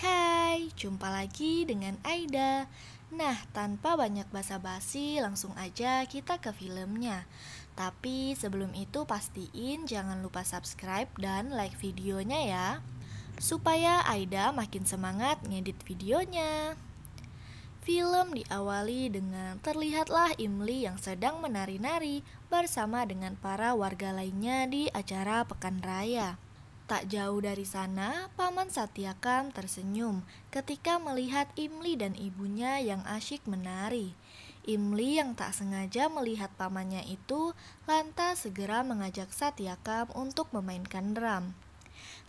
Hai, jumpa lagi dengan Aida. Nah, tanpa banyak basa-basi, langsung aja kita ke filmnya. Tapi sebelum itu pastiin jangan lupa subscribe dan like videonya ya, supaya Aida makin semangat ngedit videonya. Film diawali dengan terlihatlah Imli yang sedang menari-nari bersama dengan para warga lainnya di acara Pekan Raya. Tak jauh dari sana, Paman Satyakam tersenyum ketika melihat Imli dan ibunya yang asyik menari. Imli yang tak sengaja melihat pamannya itu lantas segera mengajak Satyakam untuk memainkan drum.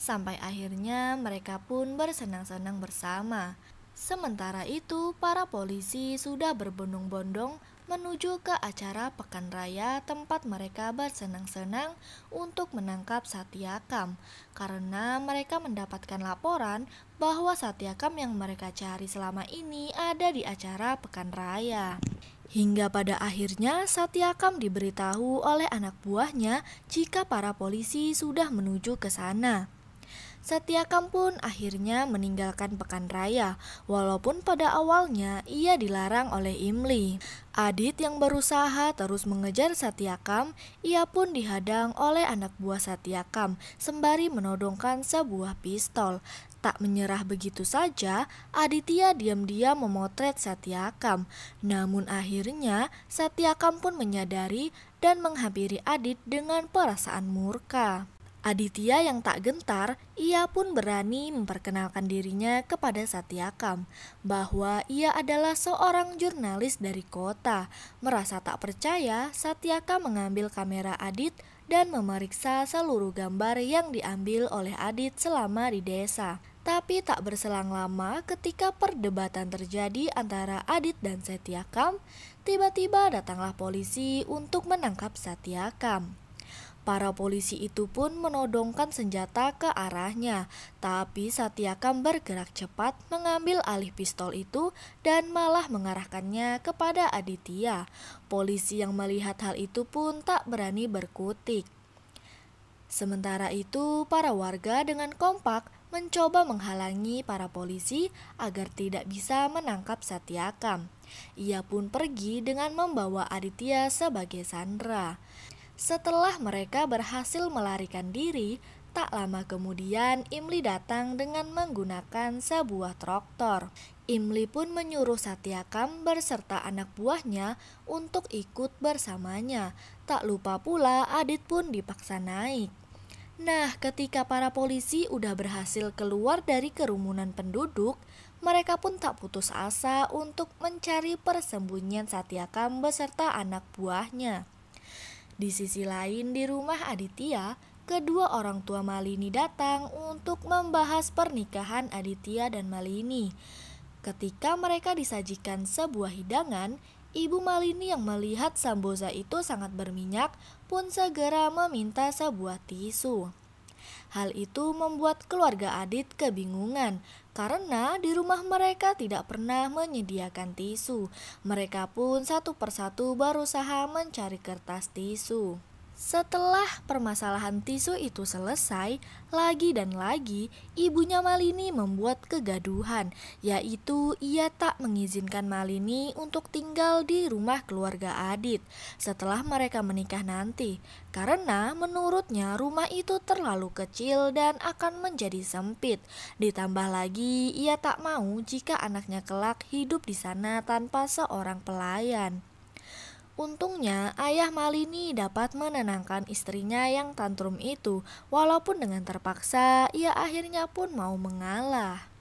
Sampai akhirnya mereka pun bersenang-senang bersama. Sementara itu, para polisi sudah berbondong-bondong menuju ke acara Pekan Raya tempat mereka bersenang-senang untuk menangkap Satyakam, karena mereka mendapatkan laporan bahwa Satyakam yang mereka cari selama ini ada di acara Pekan Raya. Hingga pada akhirnya Satyakam diberitahu oleh anak buahnya jika para polisi sudah menuju ke sana. Satyakam pun akhirnya meninggalkan Pekan Raya, walaupun pada awalnya ia dilarang oleh Imli. Adit yang berusaha terus mengejar Satyakam, ia pun dihadang oleh anak buah Satyakam sembari menodongkan sebuah pistol. Tak menyerah begitu saja, Aditya diam-diam memotret Satyakam. Namun akhirnya Satyakam pun menyadari dan menghampiri Adit dengan perasaan murka. Aditya yang tak gentar, ia pun berani memperkenalkan dirinya kepada Satyakam bahwa ia adalah seorang jurnalis dari kota. Merasa tak percaya, Satyakam mengambil kamera Adit dan memeriksa seluruh gambar yang diambil oleh Adit selama di desa. Tapi tak berselang lama ketika perdebatan terjadi antara Adit dan Satyakam, tiba-tiba datanglah polisi untuk menangkap Satyakam. Para polisi itu pun menodongkan senjata ke arahnya, tapi Satyakam bergerak cepat mengambil alih pistol itu dan malah mengarahkannya kepada Aditya. Polisi yang melihat hal itu pun tak berani berkutik. Sementara itu, para warga dengan kompak mencoba menghalangi para polisi agar tidak bisa menangkap Satyakam. Ia pun pergi dengan membawa Aditya sebagai sandera. Setelah mereka berhasil melarikan diri, tak lama kemudian Imli datang dengan menggunakan sebuah traktor. Imli pun menyuruh Satyakam berserta anak buahnya untuk ikut bersamanya. Tak lupa pula Adit pun dipaksa naik. Nah, ketika para polisi udah berhasil keluar dari kerumunan penduduk, mereka pun tak putus asa untuk mencari persembunyian Satyakam beserta anak buahnya. Di sisi lain, di rumah Aditya, kedua orang tua Malini datang untuk membahas pernikahan Aditya dan Malini. Ketika mereka disajikan sebuah hidangan, Ibu Malini yang melihat samboza itu sangat berminyak pun segera meminta sebuah tisu. Hal itu membuat keluarga Adit kebingungan karena di rumah mereka tidak pernah menyediakan tisu. Mereka pun satu persatu berusaha mencari kertas tisu. Setelah permasalahan tisu itu selesai, lagi dan lagi ibunya Malini membuat kegaduhan, yaitu ia tak mengizinkan Malini untuk tinggal di rumah keluarga Adit setelah mereka menikah nanti, karena menurutnya rumah itu terlalu kecil dan akan menjadi sempit. Ditambah lagi ia tak mau jika anaknya kelak hidup di sana tanpa seorang pelayan. Untungnya ayah Malini dapat menenangkan istrinya yang tantrum itu, walaupun dengan terpaksa ia akhirnya pun mau mengalah.